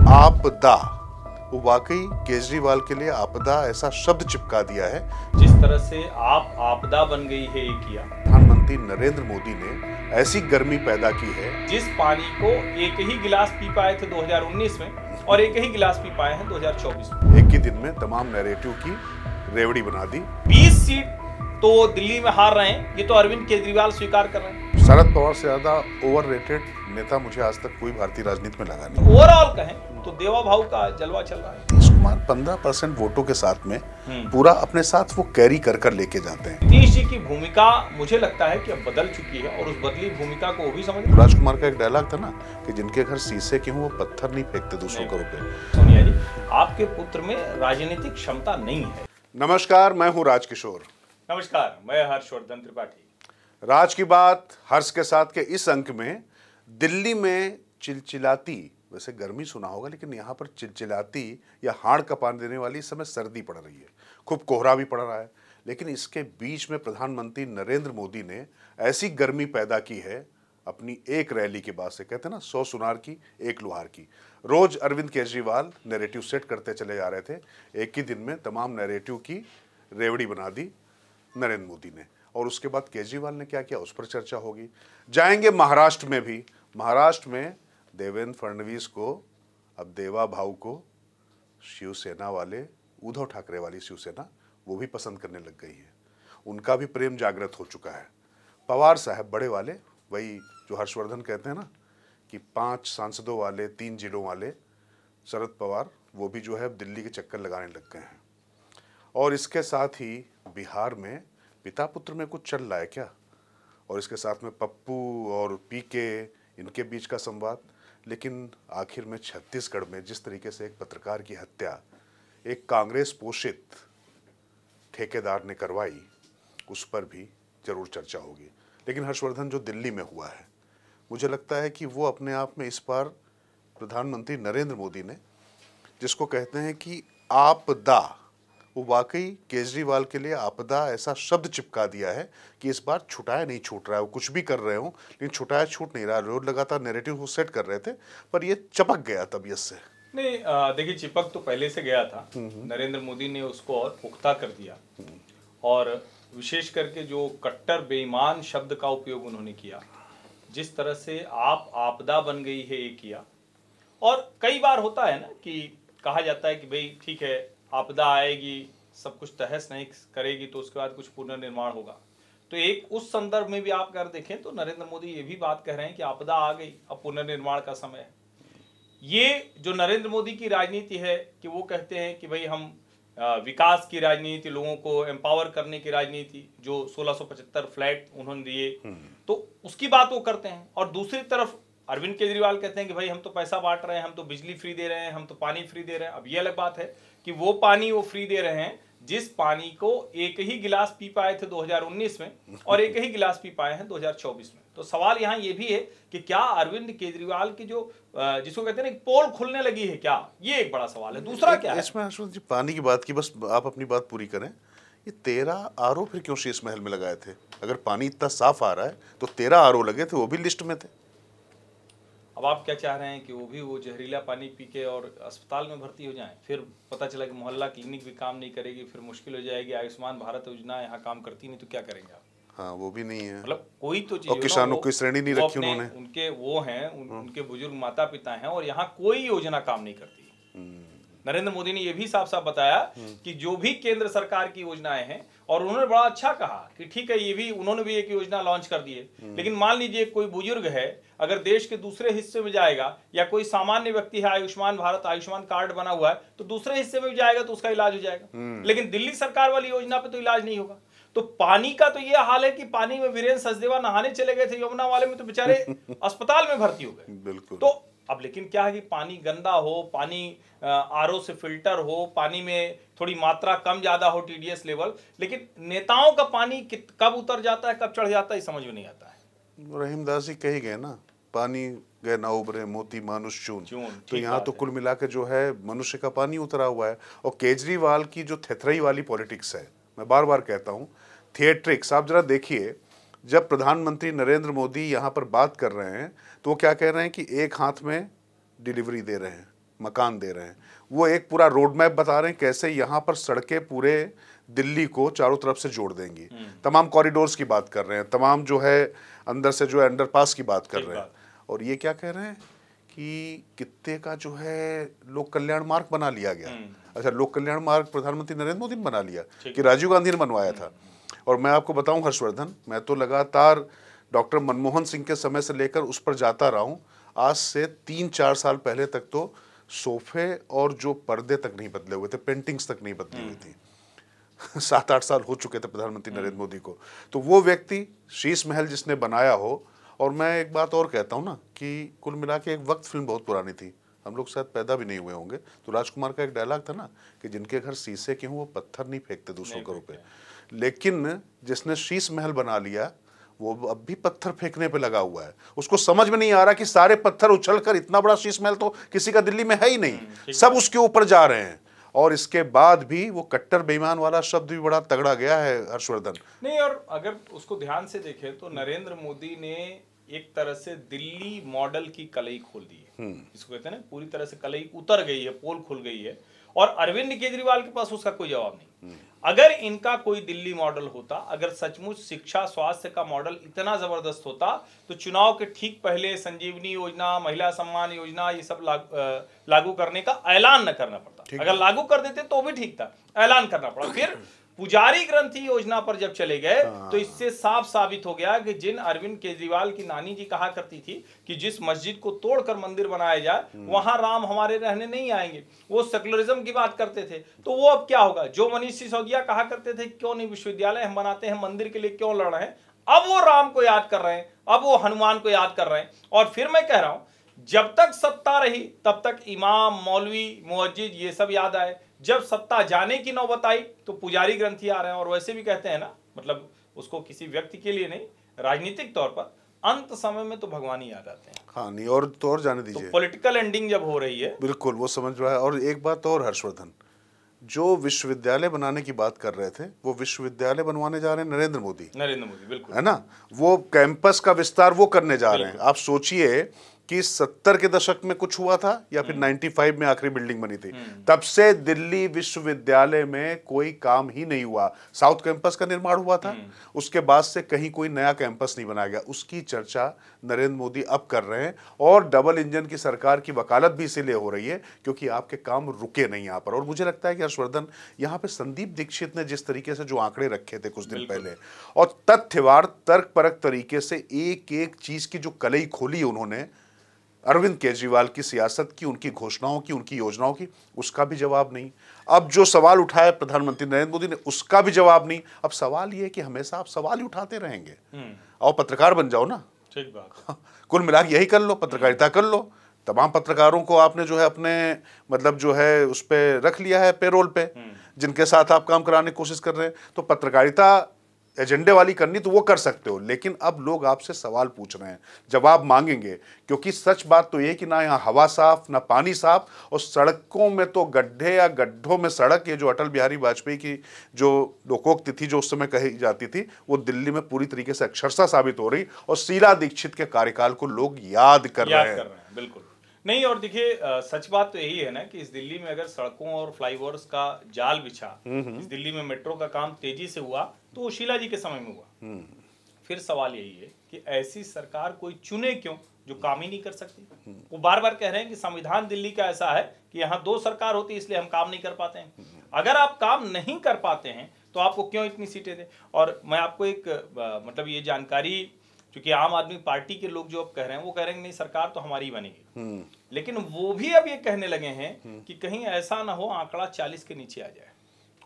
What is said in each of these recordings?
आपदा, वो वाकई केजरीवाल के लिए आपदा ऐसा शब्द चिपका दिया है। जिस तरह से आप आपदा बन गई है ये किया। प्रधानमंत्री नरेंद्र मोदी ने ऐसी गर्मी पैदा की है। जिस पानी को एक ही गिलास पी पाए थे 2019 में और एक ही गिलास पी पाए हैं 2024 में। एक ही दिन में तमाम नैरेटिव की रेवड़ी बना दी। 20 सीट तो दिल्ली में हार रहे हैं, ये तो अरविंद केजरीवाल स्वीकार कर रहे हैं। शरद पवार से ज्यादा ओवररेटेड नेता मुझे आज तक कोई भारतीय राजनीति में लगा नहीं। ओवरऑल कहें तो देवा भाव का जलवा चल रहा है। नीतीश कुमार 15% वोटों के साथ में पूरा अपने साथ वो कैरी कर कर लेके जाते हैं। नीतीश जी की भूमिका मुझे लगता है कि अब बदल चुकी है और उस बदली भूमिका को वो भी समझ। राजकुमार का एक डायलॉग था ना कि जिनके घर शीशे के हों वो पत्थर नहीं फेंकते दूसरों के ऊपर। सोनिया जी, आपके पुत्र में राजनीतिक क्षमता नहीं है। नमस्कार, मैं हूँ राजकिशोर। नमस्कार, मैं हर्षवर्धन त्रिपाठी। राज की बात हर्ष के साथ के इस अंक में दिल्ली में चिलचिलाती, वैसे गर्मी सुना होगा लेकिन यहाँ पर चिलचिलाती या हाड़ कपा देने वाली इस समय सर्दी पड़ रही है, खूब कोहरा भी पड़ रहा है। लेकिन इसके बीच में प्रधानमंत्री नरेंद्र मोदी ने ऐसी गर्मी पैदा की है अपनी एक रैली के बाद से। कहते हैं ना 100 सुनार की एक लुहार की। रोज अरविंद केजरीवाल नैरेटिव सेट करते चले जा रहे थे। एक ही दिन में तमाम नैरेटिव की रेवड़ी बना दी नरेंद्र मोदी ने। और उसके बाद केजरीवाल ने क्या किया उस पर चर्चा होगी। जाएंगे महाराष्ट्र में भी। महाराष्ट्र में देवेंद्र फडणवीस को, अब देवा भाव को शिवसेना वाले, उद्धव ठाकरे वाली शिवसेना, वो भी पसंद करने लग गई है। उनका भी प्रेम जागृत हो चुका है। पवार साहब बड़े वाले, वही जो हर्षवर्धन कहते हैं ना कि 5 सांसदों वाले, 3 जिलों वाले शरद पवार, वो भी जो है दिल्ली के चक्कर लगाने लग गए हैं। और इसके साथ ही बिहार में पिता पुत्र में कुछ चल रहा है क्या, और इसके साथ में पप्पू और पीके, इनके बीच का संवाद। लेकिन आखिर में छत्तीसगढ़ में जिस तरीके से एक पत्रकार की हत्या एक कांग्रेस पोषित ठेकेदार ने करवाई, उस पर भी जरूर चर्चा होगी। लेकिन हर्षवर्धन, जो दिल्ली में हुआ है, मुझे लगता है कि वो अपने आप में इस बार प्रधानमंत्री नरेंद्र मोदी ने, जिसको कहते हैं कि आपदा, वो वाकई केजरीवाल के लिए आपदा ऐसा शब्द चिपका दिया है कि इस बार छुटाया नहीं छूट रहा है। वो कुछ भी कर रहे हो लेकिन छुटाया छूट नहीं रहा। रोज लगातार नैरेटिव को सेट कर रहे थे पर ये चपक गया तबीयत से। नहीं, देखिए, चिपक तो पहले से गया था। नरेंद्र मोदी ने उसको और पुख्ता कर दिया। और विशेष करके जो कट्टर बेईमान शब्द का उपयोग उन्होंने किया, जिस तरह से आप आपदा बन गई है ये किया। और कई बार होता है ना कि कहा जाता है कि भाई ठीक है, आपदा आएगी, सब कुछ तहस नहस करेगी तो उसके बाद कुछ पुनर्निर्माण होगा। तो एक उस संदर्भ में भी आप अगर देखें तो नरेंद्र मोदी ये भी बात कह रहे हैं कि आपदा आ गई, अब पुनर्निर्माण का समय है। ये जो नरेंद्र मोदी की राजनीति है कि वो कहते हैं कि भाई हम विकास की राजनीति, लोगों को एम्पावर करने की राजनीति, जो 1675 फ्लैट उन्होंने दिए, तो उसकी बात वो करते हैं। और दूसरी तरफ अरविंद केजरीवाल कहते हैं कि भाई हम तो पैसा बांट रहे हैं, हम तो बिजली फ्री दे रहे हैं, हम तो पानी फ्री दे रहे हैं। अब ये अलग बात है कि वो पानी वो फ्री दे रहे हैं जिस पानी को एक ही गिलास पी पाए थे 2019 में और एक ही गिलास पी पाए हैं 2024 में। तो सवाल यहाँ ये भी है कि क्या अरविंद केजरीवाल की जो जिसको कहते हैं ना पोल खुलने लगी है क्या, ये एक बड़ा सवाल है। दूसरा क्या है इसमें हर्षवर्धन जी, पानी की बात की, बस आप अपनी बात पूरी करें। ये 13 आरओ फिर क्यों शीश महल में लगाए थे? अगर पानी इतना साफ आ रहा है तो 13 आरओ लगे थे, वो भी लिस्ट में थे। अब आप क्या चाह रहे हैं कि वो भी वो जहरीला पानी पी के और अस्पताल में भर्ती हो जाएं? फिर पता चला कि मोहल्ला क्लिनिक भी काम नहीं करेगी, फिर मुश्किल हो जाएगी। आयुष्मान भारत योजना यहाँ काम करती नहीं तो क्या करेंगे आप? हाँ, वो भी नहीं है। मतलब कोई तो चीज, और किसानों की श्रेणी नहीं रखी उन्होंने। उनके वो हैं, उनके बुजुर्ग माता पिता हैं और यहाँ कोई योजना काम नहीं करती। नरेंद्र मोदी ने यह भी साफ साफ बताया कि जो भी केंद्र सरकार की योजनाएं हैं, और उन्होंने बड़ा अच्छा कहा कि ठीक है, ये भी उन्होंने भी एक योजना लॉन्च कर दी है। लेकिन मान लीजिए कोई बुजुर्ग है, अगर देश के दूसरे हिस्से में जाएगा, या कोई सामान्य व्यक्ति है, आयुष्मान भारत, आयुष्मान कार्ड बना हुआ है, तो दूसरे हिस्से में भी जाएगा तो उसका इलाज हो जाएगा। लेकिन दिल्ली सरकार वाली योजना पे तो इलाज नहीं होगा। तो पानी का तो यह हाल है कि पानी में वीरेंद्र सचदेवा नहाने चले गए थे यमुना वाले में, तो बेचारे अस्पताल में भर्ती हो गए। बिल्कुल। तो अब लेकिन क्या है कि पानी गंदा हो, पानी आरओ से फिल्टर हो, पानी में थोड़ी मात्रा कम ज्यादा हो, टीडीएस लेवल, लेकिन नेताओं का पानी कब उतर जाता है, कब चढ़ जाता है, समझ में नहीं आता है। रहीमदास जी कही गए ना, पानी गए ना उबरे मोती मानुष चून। तो यहाँ तो कुल मिला के जो है मनुष्य का पानी उतरा हुआ है। और केजरीवाल की जो थेथरई वाली पॉलिटिक्स है, मैं बार बार कहता हूँ, थिएट्रिक्स। आप जरा देखिए, जब प्रधानमंत्री नरेंद्र मोदी यहाँ पर बात कर रहे हैं तो वो क्या कह रहे हैं कि एक हाथ में डिलीवरी दे रहे हैं, मकान दे रहे हैं, वो एक पूरा रोड मैप बता रहे हैं कैसे यहाँ पर सड़कें पूरे दिल्ली को चारों तरफ से जोड़ देंगी। तमाम कॉरिडोर्स की बात कर रहे हैं, तमाम जो है अंदर से जो है अंडरपास की बात कर रहे हैं। और ये क्या कह रहे हैं कि कितने का जो है लोक कल्याण मार्ग बना लिया गया। अच्छा, लोक कल्याण मार्ग प्रधानमंत्री नरेंद्र मोदी ने बना लिया कि राजीव गांधी ने बनवाया था? और मैं आपको बताऊं हर्षवर्धन, मैं तो लगातार डॉक्टर मनमोहन सिंह के समय से लेकर उस पर जाता रहा हूं। आज से 3-4 साल पहले तक तो सोफे और जो पर्दे तक नहीं बदले हुए थे, पेंटिंग्स तक नहीं बदली हुई थी। 7-8 साल हो चुके थे प्रधानमंत्री नरेंद्र मोदी को। तो वो व्यक्ति शीश महल जिसने बनाया हो। और मैं एक बात और कहता हूँ ना कि कुल मिला के एक वक्त फिल्म बहुत पुरानी थी, हम लोग शायद पैदा भी नहीं हुए होंगे, तो राजकुमार का एक डायलॉग था ना कि जिनके घर शीशे के हों वो पत्थर नहीं फेंकते दूसरों के ऊपर। लेकिन जिसने शीश महल बना लिया वो अब भी पत्थर फेंकने पे लगा हुआ है। उसको समझ में नहीं आ रहा कि सारे पत्थर उछलकर इतना बड़ा शीश महल तो किसी का दिल्ली में है ही नहीं, सब उसके ऊपर जा रहे हैं। और इसके बाद भी वो कट्टर बेईमान वाला शब्द भी बड़ा तगड़ा गया है हर्षवर्धन। नहीं, और अगर उसको ध्यान से देखें तो नरेंद्र मोदी ने एक तरह से दिल्ली मॉडल की कलई खोल दी है, इसको कहते हैं ना, पूरी तरह से कलई उतर गई है, पोल खुल गई है। और अरविंद केजरीवाल के पास उसका कोई जवाब नहीं। अगर इनका कोई दिल्ली मॉडल होता, अगर सचमुच शिक्षा स्वास्थ्य का मॉडल इतना जबरदस्त होता, तो चुनाव के ठीक पहले संजीवनी योजना, महिला सम्मान योजना, ये सब लागू करने का ऐलान न करना पड़ता। अगर लागू कर देते तो भी ठीक था, ऐलान करना पड़ा। फिर पुजारी ग्रंथी योजना पर जब चले गए तो इससे साफ साबित हो गया कि जिन अरविंद केजरीवाल की नानी जी कहा करती थी कि जिस मस्जिद को तोड़कर मंदिर बनाया जाए वहां राम हमारे रहने नहीं आएंगे, वो सेकुलरिज्म की बात करते थे। तो वो अब क्या होगा? जो मनीष सिसोदिया कहा करते थे क्यों नहीं विश्वविद्यालय हम बनाते हैं, मंदिर के लिए क्यों लड़ रहे हैं, अब वो राम को याद कर रहे हैं, अब वो हनुमान को याद कर रहे हैं। और फिर मैं कह रहा हूं, जब तक सत्ता रही तब तक इमाम, मौलवी, मुअज्जिज ये सब याद आए। जब सत्ता जाने की नौबत आई तो पुजारी ग्रंथी आ रहे हैं। और वैसे भी कहते हैं ना, मतलब उसको किसी व्यक्ति के लिए नहीं, राजनीतिक तौर पर अंत समय में तो भगवान ही याद आते हैं। हाँ, नहीं और तो और जाने दीजिए, तो पॉलिटिकल एंडिंग जब हो रही है, बिल्कुल वो समझ रहा है। और एक बात और हर्षवर्धन, जो विश्वविद्यालय बनाने की बात कर रहे थे वो विश्वविद्यालय बनवाने जा रहे हैं नरेंद्र मोदी, बिल्कुल, है ना। वो कैंपस का विस्तार वो करने जा रहे हैं। आप सोचिए कि 70 के दशक में कुछ हुआ था या फिर 95 में आखिरी बिल्डिंग बनी थी, तब से दिल्ली विश्वविद्यालय में कोई काम ही नहीं हुआ। साउथ कैंपस का निर्माण हुआ था, उसके बाद से कहीं कोई नया कैंपस नहीं बनाया गया। उसकी चर्चा नरेंद्र मोदी अब कर रहे हैं। और डबल इंजन की सरकार की वकालत भी इसीलिए हो रही है क्योंकि आपके काम रुके नहीं यहाँ पर। और मुझे लगता है कि हर्षवर्धन, यहाँ पे संदीप दीक्षित ने जिस तरीके से जो आंकड़े रखे थे कुछ दिन पहले और तथ्यवार तर्कपरक तरीके से एक एक चीज की जो कलई खोली उन्होंने अरविंद केजरीवाल की सियासत की, उनकी घोषणाओं की, उनकी योजनाओं की, उसका भी जवाब नहीं। अब जो सवाल उठाया प्रधानमंत्री नरेंद्र मोदी ने, उसका भी जवाब नहीं। अब सवाल ये है कि हमेशा आप सवाल ही उठाते रहेंगे। और पत्रकार बन जाओ ना, ठीक बात। कुल मिला यही कर लो, पत्रकारिता कर लो। तमाम पत्रकारों को आपने जो है अपने मतलब जो है उस पर रख लिया है, पेरोल पे, जिनके साथ आप काम कराने की कोशिश कर रहे हैं। तो पत्रकारिता एजेंडे वाली करनी तो वो कर सकते हो, लेकिन अब लोग आपसे सवाल पूछ रहे हैं, जवाब मांगेंगे। क्योंकि सच बात तो ये कि ना यहाँ हवा साफ, ना पानी साफ, और सड़कों में तो गड्ढे या गड्ढों में सड़क। ये जो अटल बिहारी वाजपेयी की जो लोकोक्ति थी जो उस समय कही जाती थी, वो दिल्ली में पूरी तरीके से अक्षरशः साबित हो रही। और शीला दीक्षित के कार्यकाल को लोग याद कर रहे हैं। बिल्कुल नहीं। और देखिए, सच बात तो यही है ना कि इस दिल्ली में अगर सड़कों और फ्लाईओवर्स का जाल बिछा, इस दिल्ली में मेट्रो का काम तेजी से हुआ तो वो शीला जी के समय में हुआ। फिर सवाल यही है कि ऐसी सरकार कोई चुने क्यों जो काम ही नहीं कर सकती। वो बार बार कह रहे हैं कि संविधान दिल्ली का ऐसा है कि यहाँ 2 सरकार होती है इसलिए हम काम नहीं कर पाते हैं। अगर आप काम नहीं कर पाते हैं तो आपको क्यों इतनी सीटें दें। और मैं आपको एक मतलब ये जानकारी, क्योंकि आम आदमी पार्टी के लोग जो अब कह रहे हैं वो कह रहे हैं नहीं सरकार तो हमारी बनेगी, लेकिन वो भी अब ये कहने लगे हैं कि कहीं ऐसा ना हो आंकड़ा 40 के नीचे आ जाए।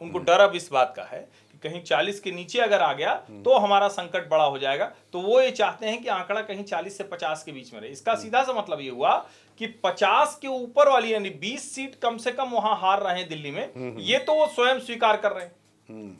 उनको डर अब इस बात का है कि कहीं 40 के नीचे अगर आ गया तो हमारा संकट बड़ा हो जाएगा। तो वो ये चाहते हैं कि आंकड़ा कहीं 40 से 50 के बीच में रहे। इसका सीधा सा मतलब ये हुआ कि 50 के ऊपर वाली यानी 20 सीट कम से कम वहां हार रहे हैं दिल्ली में, ये तो वो स्वयं स्वीकार कर रहे हैं।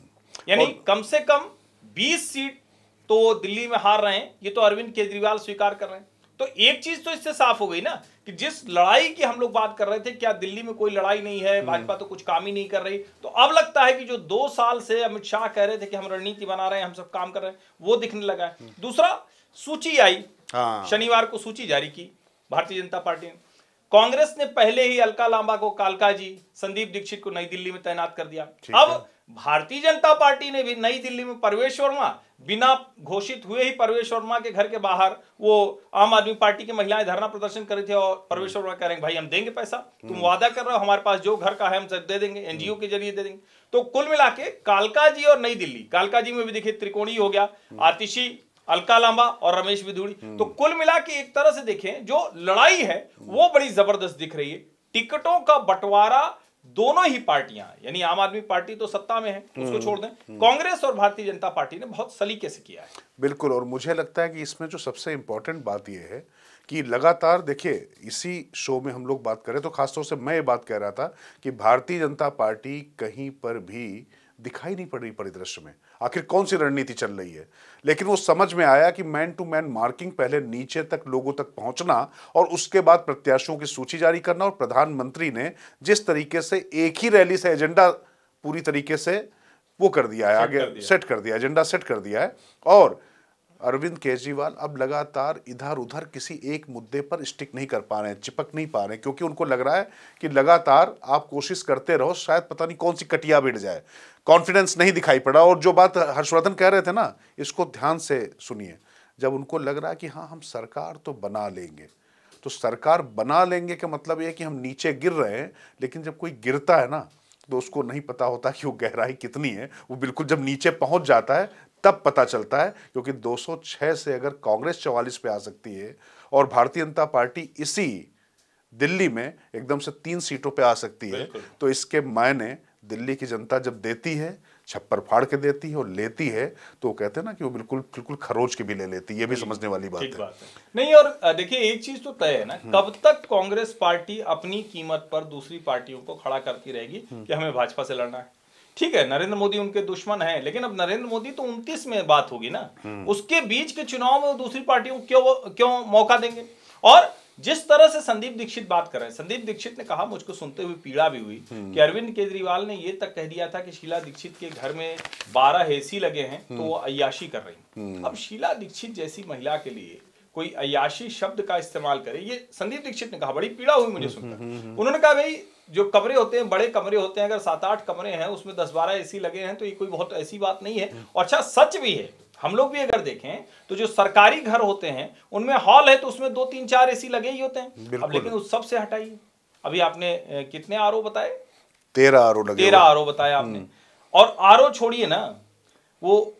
यानी कम से कम 20 सीट तो वो दिल्ली में हार रहे हैं, ये तो अरविंद केजरीवाल स्वीकार कर रहे हैं। तो एक चीज तो इससे साफ हो गई ना कि जिस लड़ाई की हम लोग बात कर रहे थे, क्या दिल्ली में कोई लड़ाई नहीं है, भाजपा तो कुछ काम ही नहीं कर रही, तो अब लगता है कि जो 2 साल से अमित शाह कह रहे थे कि हम रणनीति बना रहे हैं, हम सब काम कर रहे हैं, वो दिखने लगा है। दूसरा, सूची आई, शनिवार को सूची जारी की भारतीय जनता पार्टी ने। कांग्रेस ने पहले ही अलका लांबा को कालका जी, संदीप दीक्षित को नई दिल्ली में तैनात कर दिया। अब भारतीय जनता पार्टी ने भी नई दिल्ली में परवेश वर्मा, बिना घोषित हुए ही परवेश वर्मा के घर के बाहर वो आम आदमी पार्टी की महिलाएं धरना प्रदर्शन कर रही थी और परवेश वर्मा कह रहे हैं भाई हम देंगे पैसा, तुम वादा कर रहे हो, हमारे पास जो घर का है हम सब दे देंगे, एनजीओ के जरिए दे देंगे। तो कुल मिला के कालका जी और नई दिल्ली, कालका जी में भी देखिए त्रिकोणीय हो गया, आतिशी, अलका लांबा और रमेश बिधूड़ी। तो कुल मिला के एक तरह से देखें जो लड़ाई है वो बड़ी जबरदस्त दिख रही है। टिकटों का बंटवारा दोनों ही पार्टियां, यानी आम आदमी पार्टी तो सत्ता में है, उसको छोड़ दें, कांग्रेस और भारतीय जनता पार्टी ने बहुत सलीके से किया है। बिल्कुल, और मुझे लगता है कि इसमें जो सबसे इंपॉर्टेंट बात यह है कि लगातार देखिए इसी शो में हम लोग बात करें तो खासतौर से मैं ये बात कह रहा था कि भारतीय जनता पार्टी कहीं पर भी दिखाई नहीं पड़ रही परिदृश्य में, आखिर कौन सी रणनीति चल रही है। लेकिन वो समझ में आया कि मैन टू मैन मार्किंग, पहले नीचे तक लोगों तक पहुंचना और उसके बाद प्रत्याशियों की सूची जारी करना। और प्रधानमंत्री ने जिस तरीके से एक ही रैली से एजेंडा पूरी तरीके से वो कर दिया है, आगे सेट कर दिया, एजेंडा सेट कर दिया है। और अरविंद केजरीवाल अब लगातार इधर उधर किसी एक मुद्दे पर स्टिक नहीं कर पा रहे हैं, चिपक नहीं पा रहे हैं, क्योंकि उनको लग रहा है कि लगातार आप कोशिश करते रहो, शायद पता नहीं कौन सी कटिया भिड़ जाए। कॉन्फिडेंस नहीं दिखाई पड़ा। और जो बात हर्षवर्धन कह रहे थे ना, इसको ध्यान से सुनिए। जब उनको लग रहा है कि हाँ हम सरकार तो बना लेंगे, तो सरकार बना लेंगे का मतलब ये कि हम नीचे गिर रहे हैं, लेकिन जब कोई गिरता है ना तो उसको नहीं पता होता कि वो गहराई कितनी है। वो बिल्कुल जब नीचे पहुंच जाता है तब पता चलता है, क्योंकि 206 से अगर कांग्रेस 44 पे आ सकती है और भारतीय जनता पार्टी इसी दिल्ली में एकदम से 3 सीटों पे आ सकती है, तो इसके मायने दिल्ली की जनता जब देती है, छप्पर फाड़ के देती है और लेती है, तो वो कहते हैं ना कि वो बिल्कुल बिल्कुल खरोच के भी ले लेती है। ये भी समझने वाली बात है। नहीं, और देखिए एक चीज तो तय है ना, कब तक कांग्रेस पार्टी अपनी कीमत पर दूसरी पार्टियों को खड़ा करती रहेगी कि हमें भाजपा से लड़ना है। ठीक है, नरेंद्र मोदी उनके दुश्मन है, लेकिन अब नरेंद्र मोदी तो 29 में बात होगी ना, उसके बीच के चुनाव में दूसरी पार्टियों को क्यों मौका देंगे। और जिस तरह से संदीप दीक्षित बात कर रहे हैं, संदीप दीक्षित ने कहा, मुझको सुनते हुए पीड़ा भी हुई कि अरविंद केजरीवाल ने ये तक कह दिया था कि शीला दीक्षित के घर में 12 एसी लगे हैं तो वो अय्याशी कर रही। अब शीला दीक्षित जैसी महिला के लिए कोई अय्याशी शब्द का इस्तेमाल करे, ये संदीप दीक्षित ने कहा, बड़ी पीड़ा हुई मुझे सुनकर। उन्होंने कहा भाई जो कमरे होते हैं, बड़े कमरे होते हैं, अगर 7-8 कमरे हैं उसमें 10-12 एसी लगे हैं तो ये कोई बहुत ऐसी बात नहीं है। और अच्छा सच भी है, हम लोग भी अगर देखें तो जो सरकारी घर होते हैं उनमें हॉल है तो उसमें 2-3-4 एसी लगे ही होते हैं। अब लेकिन उस सब से हटाइए, अभी आपने कितने आरओ बताए? 13 आरओ लगे, 13 आरओ बताया आपने। और आरओ छोड़िए ना, वो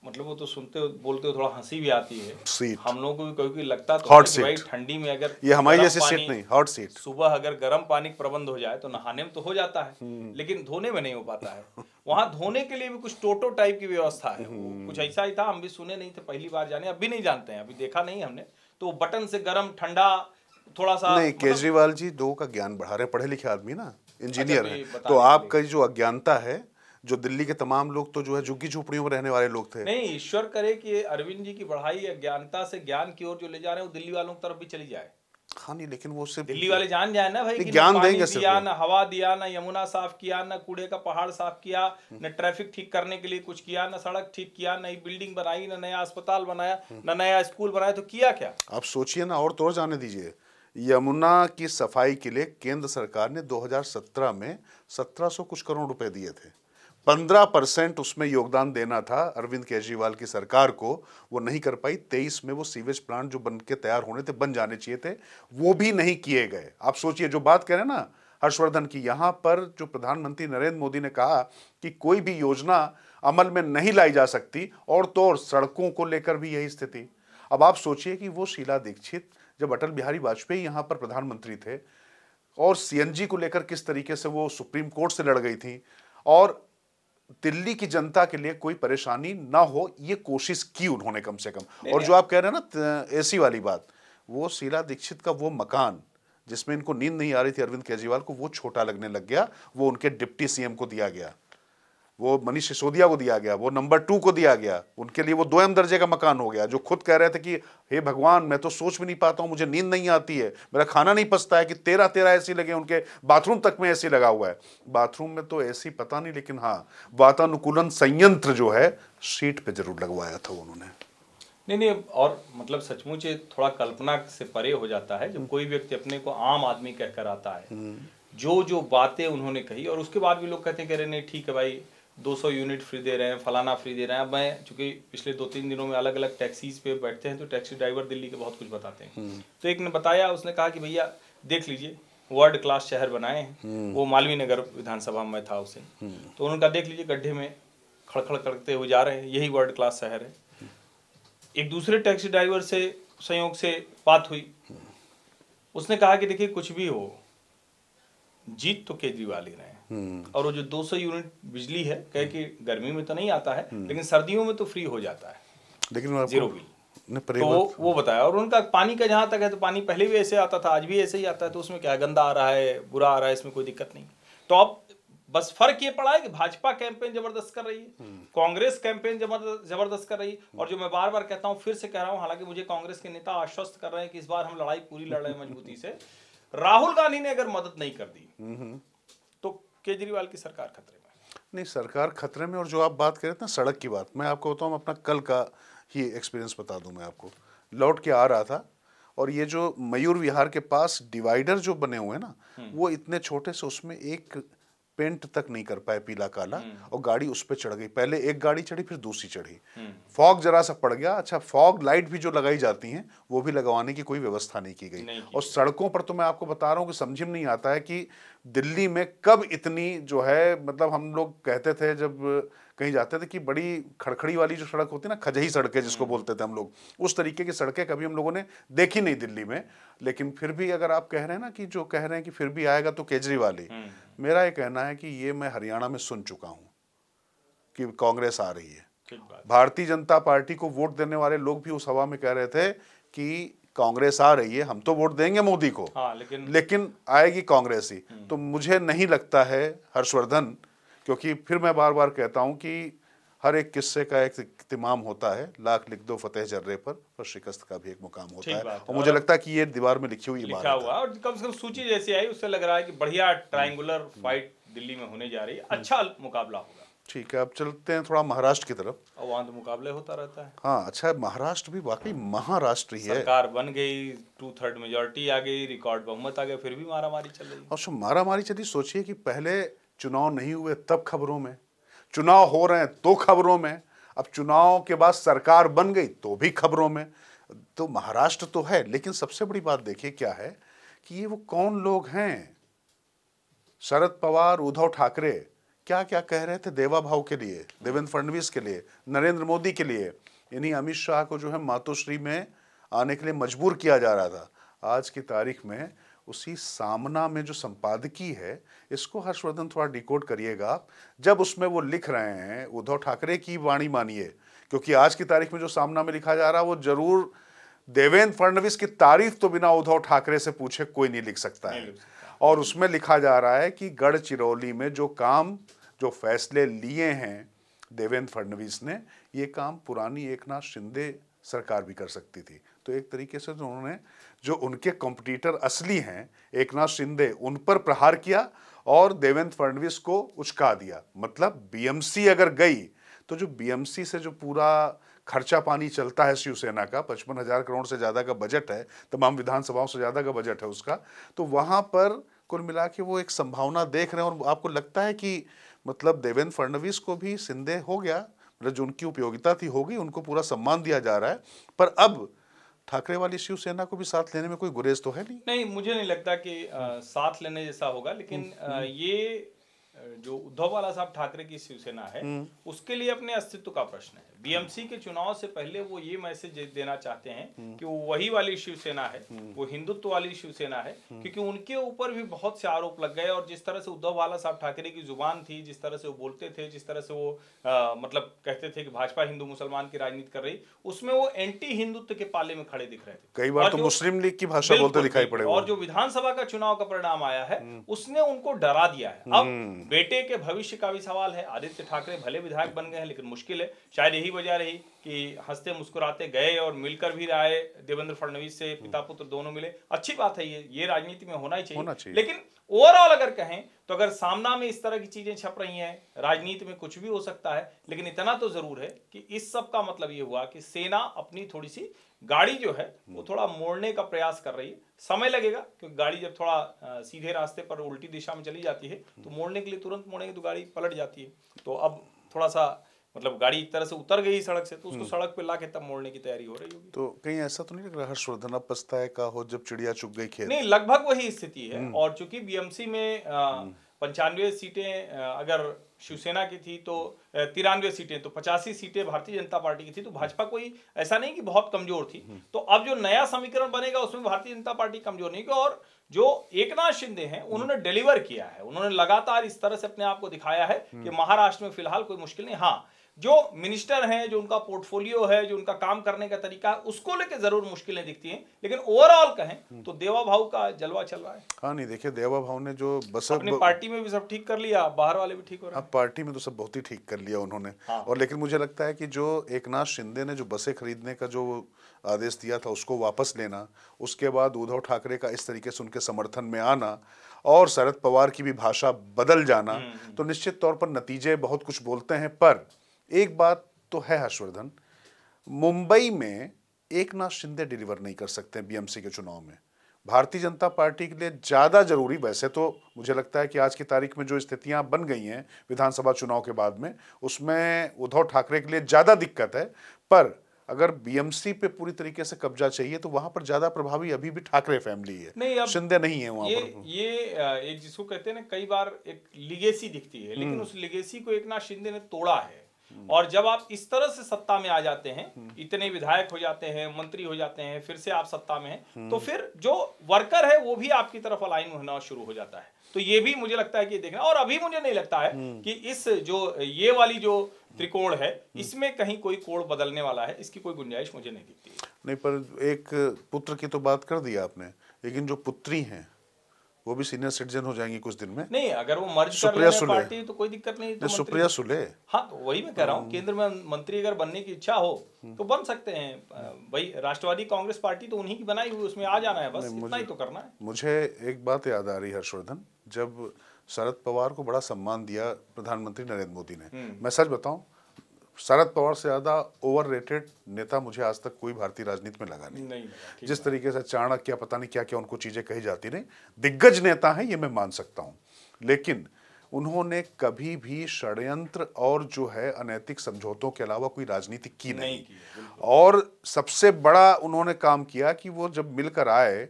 मतलब वो तो सुनते हो बोलते हो थोड़ा हंसी भी आती है। हम लोगों को भी कभी लगता तो भाई ठंडी में अगर ये हमारी जैसी सीट नहीं, हॉट सीट, सुबह अगर गर्म पानी का प्रबंध हो जाए तो नहाने में तो हो जाता है, लेकिन धोने में नहीं हो पाता है। वहां धोने के लिए भी कुछ टोटो टाइप की व्यवस्था है, कुछ ऐसा ही था, हम भी सुने नहीं थे, पहली बार जाने, अभी नहीं जानते हैं, अभी देखा नहीं हमने। तो बटन से गर्म ठंडा थोड़ा सा नहीं। केजरीवाल जी लोगों का ज्ञान बढ़ा रहे, पढ़े लिखे आदमी ना, इंजीनियर है। तो आपका जो अज्ञानता है, जो दिल्ली के तमाम लोग तो जो है झुग्गी झोपड़ियों में रहने वाले लोग थे। नहीं, ईश्वर करे कि अरविंद जी की बढ़ाई अज्ञानता से ज्ञान की ओर जो ले जा रहे हैं वो दिल्ली वालों की तरफ भी चली जाए। हाँ नहीं, लेकिन वो सिर्फ दिल्ली वाले जान जाए ना भाई कि ज्ञान पानी देंगे, दिया ना हवा दिया ना यमुना साफ किया ना कूड़े का पहाड़ साफ किया न ट्रैफिक ठीक करने के लिए कुछ किया, न सड़क ठीक किया, नई बिल्डिंग बनाई, न नया अस्पताल बनाया, न नया स्कूल बनाया, तो किया क्या? आप सोचिए ना, और तो जाने दीजिए, यमुना की सफाई के लिए केंद्र सरकार ने 2017 में 1700 कुछ करोड़ रुपए दिए थे। 15% उसमें योगदान देना था अरविंद केजरीवाल की सरकार को, वो नहीं कर पाई। 23 में वो सीवेज प्लांट जो बन के तैयार होने थे, बन जाने चाहिए थे, वो भी नहीं किए गए। आप सोचिए, जो बात कह रहे हैं ना हर्षवर्धन की, यहाँ पर जो प्रधानमंत्री नरेंद्र मोदी ने कहा कि कोई भी योजना अमल में नहीं लाई जा सकती, और तो और सड़कों को लेकर भी यही स्थिति। अब आप सोचिए कि वो शीला दीक्षित जब अटल बिहारी वाजपेयी यहाँ पर प्रधानमंत्री थे और सीएनजी को लेकर किस तरीके से वो सुप्रीम कोर्ट से लड़ गई थी, और दिल्ली की जनता के लिए कोई परेशानी ना हो ये कोशिश की उन्होंने कम से कम। और जो आप कह रहे हैं ना एसी वाली बात, वो शीला दीक्षित का वो मकान जिसमें इनको नींद नहीं आ रही थी अरविंद केजरीवाल को, वो छोटा लगने लग गया, वो उनके डिप्टी सीएम को दिया गया, वो मनीष सिसोदिया को दिया गया, वो नंबर 2 को दिया गया, उनके लिए वो 2M दर्जे का मकान हो गया, जो खुद कह रहे थे कि हे भगवान मैं तो सोच भी नहीं पाता हूं, मुझे नींद नहीं आती है, मेरा खाना नहीं पचता है, कि 13 एसी लगे, उनके बाथरूम तक में एसी लगा हुआ है। बाथरूम में तो एसी पता नहीं, लेकिन हाँ वातानुकूलन संयंत्र जो है सीट पे जरूर लगवाया था उन्होंने। नहीं नहीं, और मतलब सचमुच ये थोड़ा कल्पना से परे हो जाता है जब कोई व्यक्ति अपने को आम आदमी कहकर आता है, जो जो बातें उन्होंने कही, और उसके बाद भी लोग कहते हैं कि अरे नहीं ठीक है भाई 200 यूनिट फ्री दे रहे हैं, फलाना फ्री दे रहे हैं। अब मैं चूंकि पिछले 2-3 दिनों में अलग अलग टैक्सीज पे बैठते हैं तो टैक्सी ड्राइवर दिल्ली के बहुत कुछ बताते हैं। तो एक ने बताया, उसने कहा कि भैया देख लीजिए वर्ल्ड क्लास शहर बनाए हैं। वो मालवीय नगर विधानसभा में था उस दिन, तो उन्होंने कहा देख लीजिए गड्ढे में खड़खड़ करते हुए जा रहे हैं, यही वर्ल्ड क्लास शहर है। एक दूसरे टैक्सी ड्राइवर से संयोग से बात हुई, उसने कहा कि देखिए कुछ भी हो जीत तो केजरीवाल ही रहे, और वो जो 200 यूनिट बिजली है कहे कि गर्मी में तो नहीं आता है लेकिन सर्दियों में तो फ्री हो जाता है, लेकिन जीरो बिल। तो वो बताया, और उनका पानी का जहां तक है तो पानी पहले भी ऐसे आता था, आज भी ऐसे ही आता है, तो उसमें क्या गंदा आ रहा है, बुरा आ रहा है, इसमें कोई दिक्कत नहीं। तो अब बस फर्क ये पड़ा है कि भाजपा कैंपेन जबरदस्त कर रही है, कांग्रेस कैंपेन जबरदस्त कर रही है। और जो मैं बार बार कहता हूं, फिर से कह रहा हूं, हालांकि मुझे कांग्रेस के नेता आश्वस्त कर रहे हैं कि इस बार हम लड़ाई पूरी लड़ रहे हैं मजबूती से। राहुल गांधी ने अगर मदद नहीं कर दी तो केजरीवाल की सरकार खतरे में। नहीं, सरकार खतरे में। और जो आप बात कर रहे थे ना सड़क की बात, मैं आपको बताऊं, अपना कल का ही एक्सपीरियंस बता दूं। मैं आपको लौट के आ रहा था और ये जो मयूर विहार के पास डिवाइडर जो बने हुए हैं ना, वो इतने छोटे से, उसमें एक पेंट तक नहीं कर पाए पीला काला, और गाड़ी उस पर चढ़ गई। पहले एक गाड़ी चढ़ी फिर दूसरी चढ़ी, फॉग जरा सा पड़ गया। अच्छा, फॉग लाइट भी जो लगाई जाती हैं वो भी लगवाने की कोई व्यवस्था नहीं की गई। और सड़कों पर तो मैं आपको बता रहा हूँ कि समझ में नहीं आता है कि दिल्ली में कब इतनी जो है, मतलब हम लोग कहते थे जब कहीं जाते थे कि बड़ी खड़खड़ी वाली जो सड़क होती है ना, खजही सड़कें जिसको बोलते थे हम लोग, उस तरीके की सड़कें कभी हम लोगों ने देखी नहीं दिल्ली में। लेकिन फिर भी अगर आप कह रहे हैं ना कि जो कह रहे हैं कि फिर भी आएगा तो केजरीवाल ही, मेरा ये कहना है कि ये मैं हरियाणा में सुन चुका हूं कि कांग्रेस आ रही है। भारतीय जनता पार्टी को वोट देने वाले लोग भी उस हवा में कह रहे थे कि कांग्रेस आ रही है, हम तो वोट देंगे मोदी को, हाँ, लेकिन आएगी कांग्रेस ही। तो मुझे नहीं लगता है हर्षवर्धन, क्योंकि फिर मैं बार बार कहता हूं कि हर एक किस्से का एक इत्तिमाम होता है, लाख लिख दो फतेह जर्रे पर शिकस्त का भी एक मुकाम होता है। और मुझे लगता है कि ये दीवार में लिखी हुई बात है। और कम से कम सूची जैसी आई उससे लग रहा है कि बढ़िया ट्रायंगुलर फाइट दिल्ली में होने जा रही है, अच्छा मुकाबला होगा। ठीक है, अब चलते हैं थोड़ा महाराष्ट्र की तरफ। और वहाँ तो मुकाबले होता रहता है। हाँ, अच्छा, महाराष्ट्र भी वाकई महाराष्ट्र ही है। सरकार बन गई, 2/3 मेजोरिटी आ गई, रिकॉर्ड बहुमत आ गया, फिर भी मारामारी चल रही है। और जो मारामारी चली, सोचिए कि पहले चुनाव नहीं हुए तब खबरों में, चुनाव हो रहे हैं तो खबरों में, अब चुनाव के बाद सरकार बन गई तो भी खबरों में। तो महाराष्ट्र तो है, लेकिन सबसे बड़ी बात देखिए क्या है कि ये वो कौन लोग हैं। शरद पवार, उद्धव ठाकरे क्या क्या कह रहे थे देवा भाव के लिए, देवेंद्र फडणवीस के लिए, नरेंद्र मोदी के लिए। यानी अमित शाह को जो है मातोश्री में आने के लिए मजबूर किया जा रहा था। आज की तारीख में उसी सामना में जो संपादकीय है, इसको हर्षवर्धन थोड़ा डिकोड करिएगा। जब उसमें वो लिख रहे हैं, उद्धव ठाकरे की वाणी मानिए, क्योंकि आज की तारीख में जो सामना में लिखा जा रहा है वो जरूर देवेंद्र फडणवीस की तारीफ तो बिना उद्धव ठाकरे से पूछे कोई नहीं लिख सकता है। और उसमें लिखा जा रहा है कि गढ़चिरौली में जो फैसले लिए हैं देवेंद्र फडणवीस ने, ये काम पुरानी एकनाथ शिंदे सरकार भी कर सकती थी। तो एक तरीके से तो उन्होंने जो उनके कॉम्पिटिटर असली हैं एकनाथ शिंदे, उन पर प्रहार किया और देवेंद्र फडणवीस को उचका दिया। मतलब बीएमसी अगर गई तो जो बीएमसी से जो पूरा खर्चा पानी चलता है शिवसेना का, 55,000 करोड़ से ज़्यादा का बजट है, तमाम विधानसभाओं से ज़्यादा का बजट है उसका, तो वहाँ पर कुल मिला के वो एक संभावना देख रहे हैं। और आपको लगता है कि मतलब देवेंद्र फडणवीस को भी शिंदे हो गया, मतलब जो उनकी उपयोगिता थी हो गई, उनको पूरा सम्मान दिया जा रहा है, पर अब ठाकरे वाली शिवसेना को भी साथ लेने में कोई गुरेज तो है नहीं। मुझे नहीं लगता कि साथ लेने जैसा होगा, लेकिन ये जो उद्धव वाला साहब ठाकरे की शिवसेना है उसके लिए अपने अस्तित्व का प्रश्न है। बीएमसी के चुनाव से पहले वो ये मैसेज देना चाहते हैं कि वो वही वाली शिवसेना है, वो हिंदुत्व वाली शिवसेना है, क्योंकि उनके ऊपर भी बहुत से आरोप लग गए। और जिस तरह से उद्धव वाला साहब ठाकरे की जुबान थी, जिस तरह से वो बोलते थे, जिस तरह से वो मतलब कहते थे कि भाजपा हिंदू मुसलमान की राजनीति कर रही, उसमें वो एंटी हिंदुत्व के पाले में खड़े दिख रहे थे। कई बार तो मुस्लिम लीग की भाषा बोलते दिखाई पड़े। और जो विधानसभा का चुनाव का परिणाम आया है उसने उनको डरा दिया है। अब बेटे के भविष्य का भी सवाल है। आदित्य ठाकरे भले विधायक बन गए हैं, लेकिन मुश्किल है। शायद यही वजह रही कि हंसते मुस्कुराते गए और मिलकर भी रहे, देवेंद्र फडणवीस से पिता पुत्र दोनों मिले। अच्छी बात है, ये राजनीति में होना ही चाहिए। लेकिन ओवरऑल अगर कहें तो अगर सामना में इस तरह की चीजें छप रही हैं, राजनीति में कुछ भी हो सकता है, लेकिन इतना तो जरूर है कि इस सब का मतलब ये हुआ कि सेना अपनी थोड़ी सी गाड़ी जो है वो थोड़ा मोड़ने का प्रयास कर रही है। समय लगेगा, क्योंकि गाड़ी जब थोड़ा सीधे रास्ते पर उल्टी दिशा में चली जाती है तो मोड़ने के लिए तुरंत मोड़ेंगे तो गाड़ी पलट जाती है। तो अब थोड़ा सा मतलब गाड़ी एक तरह से उतर गई सड़क से, तो उसको सड़क पे लाके तब मोड़ने की तैयारी हो रही होगी। तो कहीं ऐसा तो नहीं लग रहा हर्षवर्धन अब पछताए का हो जब चिड़िया चुग गई खेत? नहीं, लगभग वही स्थिति है। और चूंकि बीएमसी में 95 सीटें अगर शिवसेना की थी तो 93 सीटें, तो 85 सीटें भारतीय जनता पार्टी की थी। तो भाजपा कोई ऐसा नहीं कि बहुत कमजोर थी। तो अब जो नया समीकरण बनेगा उसमें भारतीय जनता पार्टी कमजोर नहीं, और जो एकनाथ शिंदे हैं उन्होंने डिलीवर किया है। उन्होंने लगातार इस तरह से अपने आप को दिखाया है कि महाराष्ट्र में फिलहाल कोई मुश्किल नहीं। हाँ, जो मिनिस्टर हैं, जो उनका पोर्टफोलियो है, जो उनका काम करने का तरीका है, उसको लेके जरूर मुश्किलें दिखती हैं, लेकिन ओवरऑल कहें तो देवा भाव का जलवा चल रहा है। हाँ, नहीं देखिए, देवा भाव ने जो बस अपनी पार्टी में भी सब ठीक कर लिया, बाहर वाले भी ठीक हो रहे हैं। अब पार्टी में तो सब बहुत ही ठीक कर लिया उन्होंने। हाँ। और लेकिन मुझे लगता है कि जो एकनाथ शिंदे ने जो बसें खरीदने का जो आदेश दिया था उसको वापस लेना, उसके बाद उद्धव ठाकरे का इस तरीके से उनके समर्थन में आना और शरद पवार की भी भाषा बदल जाना, तो निश्चित तौर पर नतीजे बहुत कुछ बोलते हैं। पर एक बात तो है हर्षवर्धन, मुंबई में एकनाथ शिंदे डिलीवर नहीं कर सकते बीएमसी के चुनाव में। भारतीय जनता पार्टी के लिए ज़्यादा जरूरी, वैसे तो मुझे लगता है कि आज की तारीख में जो स्थितियां बन गई हैं विधानसभा चुनाव के बाद में, उसमें उद्धव ठाकरे के लिए ज़्यादा दिक्कत है। पर अगर बीएमसी पे पूरी तरीके से कब्जा चाहिए तो वहां पर ज़्यादा प्रभावी अभी भी ठाकरे फैमिली है, नहीं, अब शिंदे नहीं है वहां पर। ये एक जिसको कहते हैं ना, कई बार एक लिगेसी दिखती है, लेकिन उस लिगेसी को एकनाथ शिंदे ने तोड़ा है। और जब आप इस तरह से सत्ता में आ जाते हैं, इतने विधायक हो जाते हैं, मंत्री हो जाते हैं, फिर से आप सत्ता में हैं, तो फिर जो वर्कर है वो भी आपकी तरफ अलाइन होना शुरू हो जाता है। तो ये भी मुझे लगता है कि देखना। और अभी मुझे नहीं लगता है कि इस जो ये वाली जो त्रिकोण है इसमें कहीं कोई कोण बदलने वाला है, इसकी कोई गुंजाइश मुझे नहीं दिखती। नहीं, पर एक पुत्र की तो बात कर दिया आपने, लेकिन जो पुत्री हैं वो भी सीनियर सिटीजन हो जाएंगी कुछ दिन में। नहीं, अगर वो मर्ज कर लें पार्टी तो कोई दिक्कत नहीं। तो सुप्रिया सुले, हाँ, तो वही मैं कह रहा हूँ, केंद्र में मंत्री अगर बनने की इच्छा हो तो बन सकते हैं। भाई, राष्ट्रवादी कांग्रेस पार्टी तो उन्हीं की बनाई हुई, उसमें आ जाना है, बस इतना ही तो करना है। मुझे एक बात याद आ रही है हर्षवर्धन, जब शरद पवार को बड़ा सम्मान दिया प्रधानमंत्री नरेंद्र मोदी ने, मैं सच बताऊं, शरद पवार से ज्यादा ओवररेटेड नेता मुझे आज तक कोई भारतीय राजनीति में लगा नहीं। जिस तरीके से चाणक्य, पता नहीं क्या क्या उनको चीजें कही जाती रही, दिग्गज नेता हैं ये मैं मान सकता हूं, लेकिन उन्होंने कभी भी षड्यंत्र और जो है अनैतिक समझौतों के अलावा कोई राजनीति की नहीं। और सबसे बड़ा उन्होंने काम किया कि वो जब मिलकर आए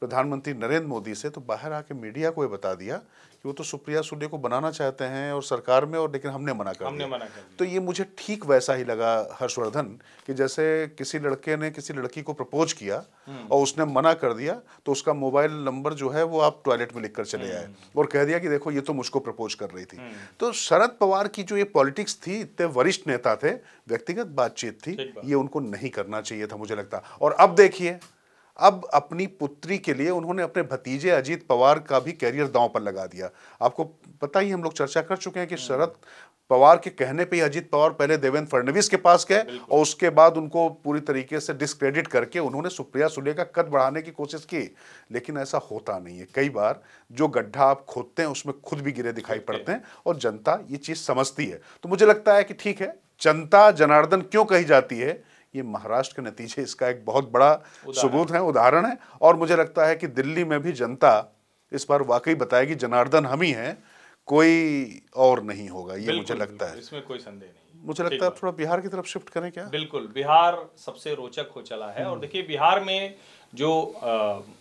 प्रधानमंत्री नरेंद्र मोदी से, तो बाहर आके मीडिया को ये बता दिया कि वो तो सुप्रिया सुले को बनाना चाहते हैं और सरकार में, और लेकिन हमने मना कर दिया। तो ये मुझे ठीक वैसा ही लगा हर्षवर्धन, कि जैसे किसी लड़के ने किसी लड़की को प्रपोज किया और उसने मना कर दिया, तो उसका मोबाइल नंबर जो है वो आप टॉयलेट में लिख कर चले आए और कह दिया कि देखो ये तो मुझको प्रपोज कर रही थी। तो शरद पवार की जो ये पॉलिटिक्स थी, इतने वरिष्ठ नेता थे, व्यक्तिगत बातचीत थी, ये उनको नहीं करना चाहिए था मुझे लगता। और अब देखिए, अब अपनी पुत्री के लिए उन्होंने अपने भतीजे अजीत पवार का भी कैरियर दांव पर लगा दिया। आपको पता ही, हम लोग चर्चा कर चुके हैं कि शरद पवार के कहने पे ही अजीत पवार पहले देवेंद्र फडणवीस के पास गए और उसके बाद उनको पूरी तरीके से डिस्क्रेडिट करके उन्होंने सुप्रिया सुले का कद बढ़ाने की कोशिश की, लेकिन ऐसा होता नहीं है। कई बार जो गड्ढा आप खोदते हैं उसमें खुद भी गिरे दिखाई पड़ते हैं, और जनता ये चीज समझती है। तो मुझे लगता है कि ठीक है, जनता जनार्दन क्यों कही जाती है, ये महाराष्ट्र के नतीजे इसका एक बहुत बड़ा सबूत है, उदाहरण है। और मुझे लगता है कि दिल्ली में भी जनता इस बार वाकई बताएगी जनार्दन हम ही हैं, कोई और नहीं होगा, ये मुझे लगता है, इसमें कोई संदेह नहीं। मुझे लगता है थोड़ा बिहार की तरफ शिफ्ट करें क्या? बिल्कुल, बिहार सबसे रोचक हो चला है। और देखिए, बिहार में जो